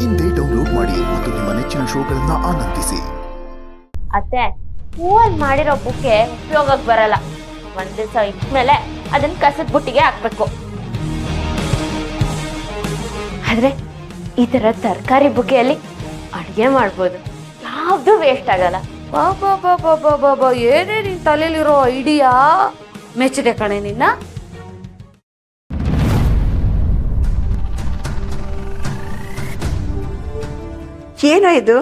ಇಂದೇ ಡೌನ್ಲೋಡ್ ಮಾಡಿ ಮತ್ತು ನಿಮ್ಮ ನೆಚ್ಚಿನ ಶೋಗಳನ್ನ ಆನಂದಿಸಿ. ಅತ್ತೆ, ಹೂವಲ್ಲಿ ಮಾಡಿರೋ ಬುಕ್ಕೆ ಉಪಯೋಗಕ್ಕೆ ಬರಲ್ಲ. ಒಂದ್ ದಿವಸ ಇಟ್ಮೇಲೆ ಅದನ್ನ ಕಸದ ಬುಟ್ಟಿಗೆ ಹಾಕ್ಬೇಕು. ಆದ್ರೆ ಈ ತರ ತರಕಾರಿ ಬುಕ್ಕೆಯಲ್ಲಿ ಅಡುಗೆ ಮಾಡ್ಬೋದು, ಯಾವ್ದು ವೇಸ್ಟ್ ಆಗಲ್ಲ. ಬಾಬಾ ಏನೇ ನಿನ್ ತಲೆಯಲ್ಲಿರೋ ಐಡಿಯಾ ಮೆಚ್ಚಿದೆ ಕಣೆ ನಿನ್ನ. ಏನೋ ಇದು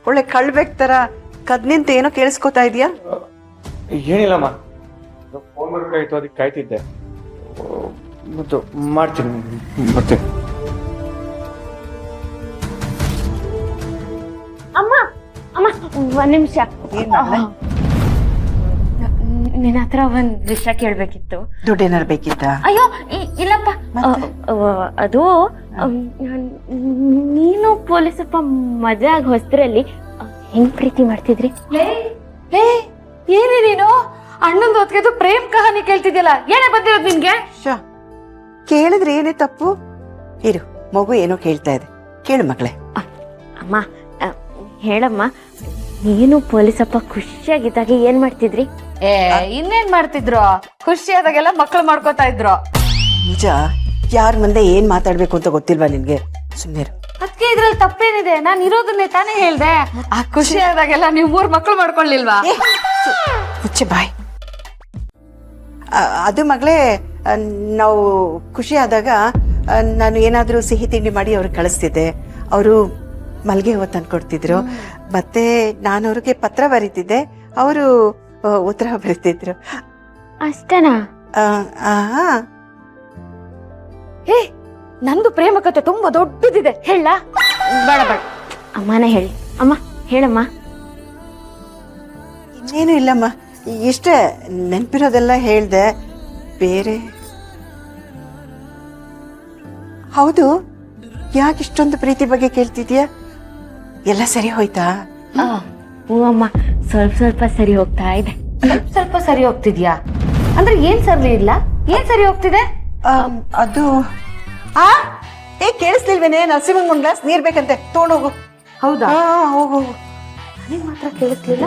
ಒಳ್ಳೆ ಕಳ್ಬೇಕ್ ತರ ಕದ್ನಿಂತ ಏನೋ ಕೇಳಿಸ್ಕೊತಾ ಇದೀಯಾ? ಏನಿಲ್ಲಮ್ಮ, ಫೋನ್ ಬರ್ಬೇಕಾಯ್ತು, ಅದಕ್ಕೆ ಕಾಯ್ತಿದ್ದೆ. ಮತ್ತು ಮಾಡ್ತೀನಿ ಮತ್ತೆ. ಅಮ್ಮ ಅಮ್ಮ ಒಂದ್ ನಿಮಿಷ, ನಿನ್ನ ಹತ್ರ ಒಂದ್ ವಿಷಯ ಕೇಳ್ಬೇಕಿತ್ತು. ದುಡ್ಡೇನಾರು ಬೇಕಿತ್ತ? ಅಯ್ಯೋ ಇಲ್ಲಪ್ಪ, ಅದು ನೀನು ಪೊಲೀಸಪ್ಪ ಮದುವೆ ಆಗ ಹೊಸದ್ರಲ್ಲಿ ಹೆಂಗ್ ಪ್ರೀತಿ ಮಾಡ್ತಿದ್ರಿ? ಏನೇ ನೀನು ಅಣ್ಣಂದು ಹೊತ್ಗೆದು ಪ್ರೇಮ್ ಕಹಾನಿ ಕೇಳ್ತಿದ್ಯಲ್ಲ, ಏನೇ ಬಂದಿರೋದು ನಿನ್ಗೆ? ಕೇಳಿದ್ರೆ ಏನೇ ತಪ್ಪು? ಇರು, ಮಗು ಏನೋ ಕೇಳ್ತಾ ಇದೆ, ಕೇಳು ಮಗಳೇ. ಅಮ್ಮ ಹೇಳಮ್ಮ, ನೀನು ಪೊಲೀಸಪ್ಪ ಖುಷಿಯಾಗಿದ್ದಾಗ ಏನ್ ಮಾಡ್ತಿದ್ರಿ? ಇನ್ನೇನ್ ಮಾಡ್ತಿದ್ರು, ಖುಷಿ ಆದಾಗೆಲ್ಲ ಮಕ್ಳು ಮಾಡ್ಕೋತಾ ಇದ್ರು. ನಿಜ, ಯಾರ ಮುಂದೆ ಏನ್ ಮಾತಾಡ್ಬೇಕು ಅಂತ ಗೊತ್ತಿಲ್ವಾ ನಿನ್ಗೆ? ಸುಮ್ಮನೆ ಅದಕ್ಕೆ ಇದ್ರಲ್ಲಿ ತಪ್ಪೇನಿದೆ, ನಾನು ಇರೋದನ್ನೇ ತಾನೇ ಹೇಳ್ದೆ. ಆ ಖುಷಿ ಆದಾಗೆಲ್ಲ ನೀವು 3 ಮಕ್ಳು ಮಾಡ್ಕೊಳ್ಳಿಲ್ವಾ? ಮುಚ್ಚೆ ಬಾಯ್. ಅದು ಮಗಳೇ, ನಾವು ಖುಷಿ ಆದಾಗ ನಾನು ಏನಾದ್ರೂ ಸಿಹಿ ತಿಂಡಿ ಮಾಡಿ ಅವ್ರಿಗೆ ಕಳಿಸ್ತಿದ್ದೆ. ಅವರು ಮಲ್ಗೆ ಹೂವು ತಂದ್ಕೊಡ್ತಿದ್ರು. ಮತ್ತೆ ನಾನು ಅವ್ರಿಗೆ ಪತ್ರ ಬರೀತಿದ್ದೆ, ಅವರು ಉತ್ತರ ಬರೀತಿದ್ರು. ಅಷ್ಟೇನಾ? ನಂದು ಪ್ರೇಮ ಕಥೆ ತುಂಬಾ ದೊಡ್ಡದಿದೆ, ಹೇಳ? ಬೇಡ ಬೇಡ, ಅಮ್ಮನೇ ಹೇಳಿ. ಅಮ್ಮ ಹೇಳಮ್ಮ. ಇನ್ನೇನು ಇಲ್ಲಮ್ಮ, ಇಷ್ಟೇ ನೆನಪಿರೋದೆಲ್ಲ ಹೇಳ್ದೆ. ಬೇರೆ ಹೌದು, ಯಾಕೆ ಇಷ್ಟೊಂದು ಪ್ರೀತಿ ಬಗ್ಗೆ ಕೇಳ್ತಿದ್ಯಾ? ಎಲ್ಲ ಸರಿ ಹೋಯ್ತಾ? ಹ್ಞೂ ಅಮ್ಮ, ಸ್ವಲ್ಪ ಸ್ವಲ್ಪ ಸರಿ ಹೋಗ್ತಾ ಇದೆ. ಸ್ವಲ್ಪ ಸರಿ ಹೋಗ್ತಿದ್ಯಾ ಅಂದ್ರೆ ಏನ್ ಸರಿ ಇಲ್ಲ, ಏನ್ ಸರಿ ಹೋಗ್ತಿದೆ? ಅದು ಕೇಳಿಸ್ಲಿಲ್ವೇನೆ? ನರಸಿಂಹಂಗ್ ಒಂದ್ ಗ್ಲಾಸ್ ನೀರ್ ಬೇಕಂತೆ, ತಗೊಂಡೋಗು. ಹೌದಾ? ಹೋಗು. ನನಗ್ ಮಾತ್ರ ಕೇಳಿಸ್ಲಿಲ್ಲ.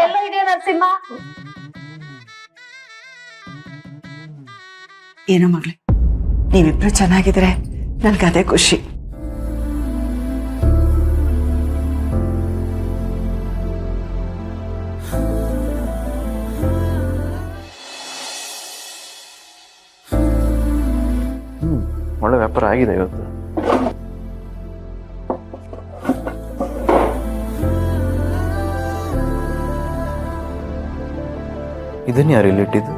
ಎಲ್ಲ ಇದೆಯಾ ನರಸಿಂಹ? ಏನೋ ಮಗಳೇ, ನೀವಿಬ್ರು ಚೆನ್ನಾಗಿದ್ರೆ ನನ್ಗದೇ ಖುಷಿ. ಒಳ್ಳೆ ವ್ಯಾಪಾರ ಆಗಿದೆ ಇವತ್ತು. ಇದನ್ನ ಯಾರು ಇಲ್ಲಿಟ್ಟಿದ್ದು?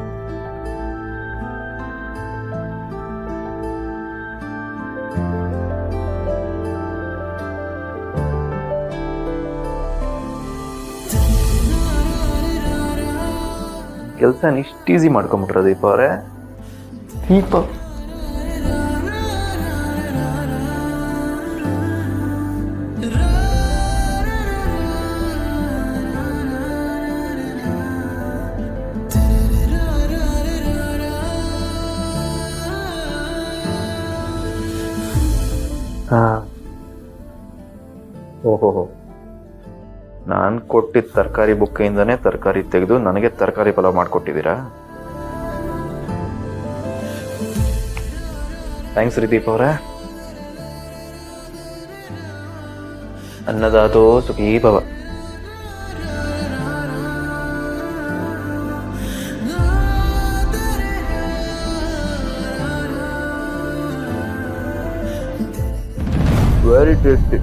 ಕೆಲಸ ಇಷ್ಟು ಈಸಿ ಮಾಡ್ಕೊಂಬಿಟ್ರ ದೀಪ ಅವರೇ? ದೀಪ ಓಹೋ, ನಾನು ಕೊಟ್ಟಿದ್ದ ತರಕಾರಿ ಬುಕ್ಕೆಯಿಂದನೇ ತರಕಾರಿ ತೆಗೆದು ನನಗೆ ತರಕಾರಿ ಪಲಾವ್ ಮಾಡಿಕೊಟ್ಟಿದ್ದೀರಾ? ಥ್ಯಾಂಕ್ಸ್ ರೀ ದೀಪ ಅವರೇ. ಅನ್ನದಾತೋ ಸುಖೀ ಭವ. Very tasty.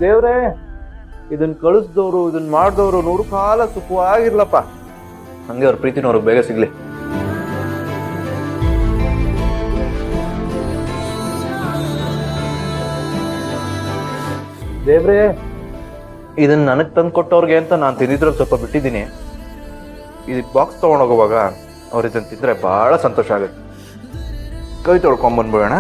ದೇವ್ರೇ, ಇದನ್ನ ಕಳಿಸ್ದವ್ರು, ಇದನ್ನ ಮಾಡಿದವರು 100 ಕಾಲ ಸುಖವಾಗಿರ್ಲಪ್ಪ. ಹಂಗೆ ಅವ್ರ ಪ್ರೀತಿನ ಅವ್ರಿಗೆ ಬೇಗ ಸಿಗ್ಲಿ. ದೇವ್ರೇ, ಇದನ್ನ ನನಗ್ ತಂದು ಕೊಟ್ಟವ್ರಿಗೆ ಅಂತ ನಾನು ತಿಂದಿದ್ರಲ್ಲಿ ಸ್ವಲ್ಪ ಬಿಟ್ಟಿದ್ದೀನಿ. ಇದಕ್ಕೆ ಬಾಕ್ಸ್ ತಗೊಂಡೋಗುವಾಗ ಅವ್ರ ಇದನ್ನ ತಿಂದ್ರೆ ಬಹಳ ಸಂತೋಷ ಆಗುತ್ತೆ. ಕೈ ತೊಳ್ಕೊಂಬಂದ್ಬಿಡೋಣ.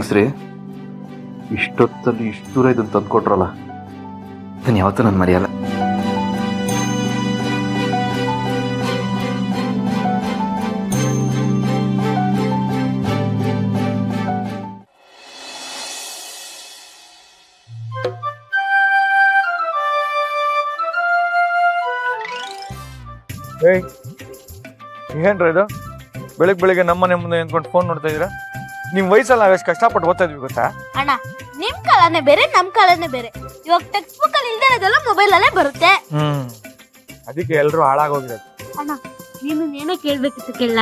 ಥ್ಯಾಂಕ್ಸ್ ರೀ. ಇಷ್ಟೊತ್ತಲ್ಲಿ ಇಷ್ಟು ದೂರ ಇದನ್ನು ತಂದ್ಕೊಟ್ರಲ್ಲ, ಅದನ್ನು ಯಾವತ್ತೂ ನಾನು ಮರೆಯಲ್ಲ. ಏಯ್ ಏನ್ರ ಇದು ಬೆಳಿಗ್ಗೆ ನಮ್ಮನೆ ಮುಂದೆ ನಿಂತ್ಕೊಂಡು ಫೋನ್ ನೋಡ್ತಾ ಇದ್ದೀರಾ? ನಿಮ್ಮ ವಯಸ್ಸಲ್ಲಿ ನಾವೆಷ್ಟು ಕಷ್ಟಪಟ್ಟು ಓದ್ತಾ ಇದ್ವಿ ಗೊತ್ತಾ? ಅಣ್ಣ ನಿಮ್ ಕಾಲನೇ ಬೇರೆ ನಮ್ ಕಾಲನೇ ಬೇರೆ. ಇವಾಗ ಟೆಕ್ಸ್ಟ್ ಬುಕ್ ಅಲ್ಲಿ ಇಲ್ದೇ ಇರೋದೆಲ್ಲ ಮೊಬೈಲ್ ಅಲ್ಲೇ ಬರುತ್ತೆ. ಅದಕ್ಕೆ ಎಲ್ಲರೂ ಹಾಳಾಗೋಗಿರೋದು. ಅಣ್ಣ ನೀನು ಏನೋ ಕೇಳ್ಬೇಕಿತ್ತು ಕೇಳ.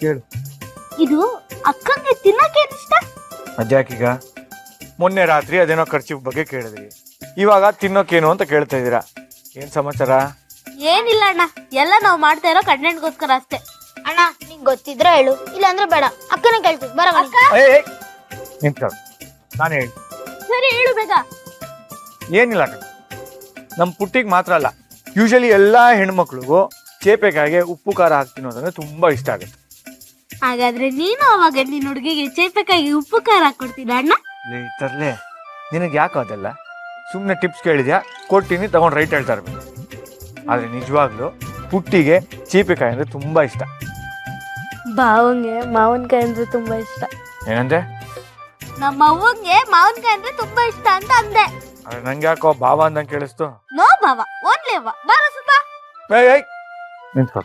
ಕೇಳು. ಇದು ಅಕ್ಕಂಗೆ ತಿನ್ನಕ್ಕೆ ಇಷ್ಟ. ಅಜ್ಜಾಕೀಗ ಮೊನ್ನೆ ರಾತ್ರಿ ಅದೇನೋ ಖರ್ಚು ಬಗ್ಗೆ ಕೇಳಿದ್ರಿ, ಇವಾಗ ತಿನ್ನೋಕೇನು ಅಂತ ಕೇಳ್ತಾ ಇದ್ದೀರಾ. ಏನ್ ಸಮಾಚಾರ? ಏನಿಲ್ಲ ಅಣ್ಣ, ಎಲ್ಲ ನಾವು ಮಾಡ್ತಾ ಇರೋ ಕಂಟೆಂಟ್ಗೋಸ್ಕರ ಅಷ್ಟೇ. ಅಣ್ಣ ನಿಂಗೆ ಗೊತ್ತಿದ್ರೆ ಹೇಳು, ಇಲ್ಲ ಅಂದ್ರೆ ಬೇಡ. ಅಕ್ಕನ ಕೇಳ್ತೀವಿ ಬರ. ನಿಂತ್ಕೊಳ್ಳ, ನಾನು ಹೇಳಿ. ಸರಿ ಹೇಳು ಬೇಗ. ಏನಿಲ್ಲ ಕಣೆ, ನಮ್ಮ ಪುಟ್ಟಿಗೆ ಮಾತ್ರ ಅಲ್ಲ, ಯೂಶಲಿ ಎಲ್ಲ ಹೆಣ್ಮಕ್ಳಿಗೂ ಚೇಪೆಕಾಯಿಗೆ ಉಪ್ಪು ಖಾರ ಹಾಕಿ ತಿನ್ನೋದಂದ್ರೆ ತುಂಬಾ ಇಷ್ಟ ಆಗುತ್ತೆ. ಹಾಗಾದ್ರೆ ನೀನು ಅವಾಗ ನಿನ್ನ ಹುಡುಗಿಗೆ ಚೇಪೆಕಾಯಿಗೆ ಉಪ್ಪು ಖಾರ ಹಾಕೊಡ್ತೀನ ಅಣ್ಣ? ತರ್ಲೆ, ನಿನಗೆ ಯಾಕೋ ಅದೆಲ್ಲ? ಸುಮ್ಮನೆ ಟಿಪ್ಸ್ ಕೇಳಿದ್ಯಾ, ಕೊಟ್ಟಿನಿ, ತಗೊಂಡು ರೈಟ್ ಹೇಳ್ತಾ ಇರ್ಬೇಕು. ಆದ್ರೆ ನಿಜವಾಗ್ಲೂ ಪುಟ್ಟಿಗೆ ಚೀಪೆಕಾಯಿ ಅಂದ್ರೆ ತುಂಬಾ ಇಷ್ಟ. ಬಾವಂಗೆ ಮಾವಿನಕಾಯಿ ಅಂದ್ರೆ ತುಂಬಾ ಇಷ್ಟ. ಏನಂದೆ? ನಮ್ಮ ಅವ್ವಂಗೆ ಮಾವಿನಕಾಯಿ ಅಂದ್ರೆ ತುಂಬಾ ಇಷ್ಟ ಅಂತ ಅಂದೆ. ಆದ್ರೆ ನಂಗೆ ಯಾಕೋ ಭಾವ ಅಂದಂಗೆ ಕೇಳಿಸ್ತು. ನೋ ಬಾವ, ಓನ್ಲಿ ಅವ್ವ. ಬಾರ ಸುಬ್ಬ. ನಿಂತ್ಕೊ.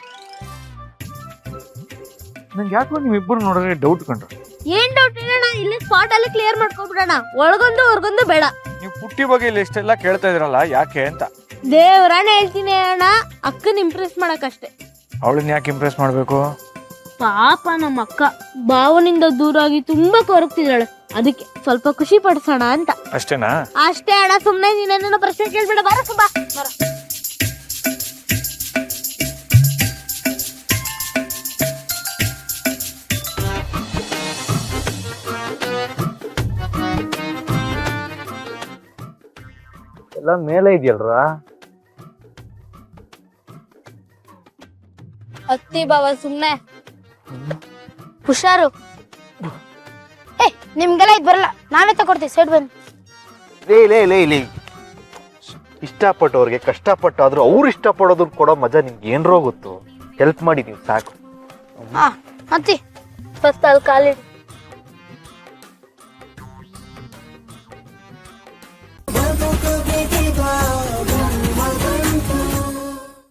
ನಂಗೆ ಯಾಕೋ ನೀವಿಬ್ಬರು ನೋಡಿದ್ರೆ ಡೌಟ್ ಕಂಡ್ರು. ಏನ್ ಡೌಟ್ ಇರೋಣ, ಇಲ್ಲಿ ಸ್ಪಾಟ್ ಅಲ್ಲಿ ಕ್ಲಿಯರ್ ಮಾಡ್ಕೊಬಿಡೋಣ. ಒಳಗೊಂದು ಹೊರಗೊಂದು ಬೇಡ. ನೀವು ಪುಟ್ಟಿ ಬಗ್ಗೆ ಇಲ್ಲಿ ಎಷ್ಟೆಲ್ಲ ಕೇಳ್ತಾ ಇದ್ರಲ್ಲ, ಯಾಕೆ ಅಂತ. ದೇವ್ರಾಣ ಹೇಳ್ತೀನಿ ಅಣ್ಣ, ಅಕ್ಕನ ಇಂಪ್ರೆಸ್ ಮಾಡಕ್ಕಷ್ಟೇ. ಅವಳನ್ನ ಯಾಕೆ ಇಂಪ್ರೆಸ್ ಮಾಡ್ಬೇಕು? ಪಾಪ ನಮ್ಮ ಅಕ್ಕ ಭಾವನಿಂದ ದೂರಾಗಿ ತುಂಬಾ ಕೊರಗ್ತಿದ್ದಾಳೆ, ಅದಕ್ಕೆ ಸ್ವಲ್ಪ ಖುಷಿ ಪಡಿಸೋಣ ಅಂತ. ಅಷ್ಟೇನಾ? ಅಷ್ಟೇ ಅಣ್ಣ, ಸುಮ್ನೆ ನೀನೇನೋ ಪ್ರಶ್ನೆ ಕೇಳ್ಬೇಡ. ಬಾರ ಸುಬ್ಬ ಬರ. ಎಲ್ಲ ಮೇಲೆ ಇದೆಯಲ್ರ. ಅತ್ತಿ ಬಾವ ಸುಮ್ನೆ ಹುಷಾರು. ನಿಮ್ಗೆಲ್ಲ ಇದು ಬರಲ್ಲ, ನಾವೇ ತಗೊಡ್ತೀವಿ. ಸೈಡ್ ಬಂದು ಲೇ ಇಷ್ಟಪಟ್ಟವ್ರಿಗೆ ಕಷ್ಟಪಟ್ಟಾದ್ರೂ ಅವ್ರು ಇಷ್ಟಪಡೋದನ್ನ ಕೊಡೋ ಮಜಾ ನಿಮ್ಗೆ ಏನ್ರೋ ಗೊತ್ತು. ಹೆಲ್ಪ್ ಮಾಡಿದೀವಿ ಸಾಕು. ಅತ್ತಿ ಫಸ್ಟ್ ಅಲ್ಲಿ ಕಾಲಿಡಿ.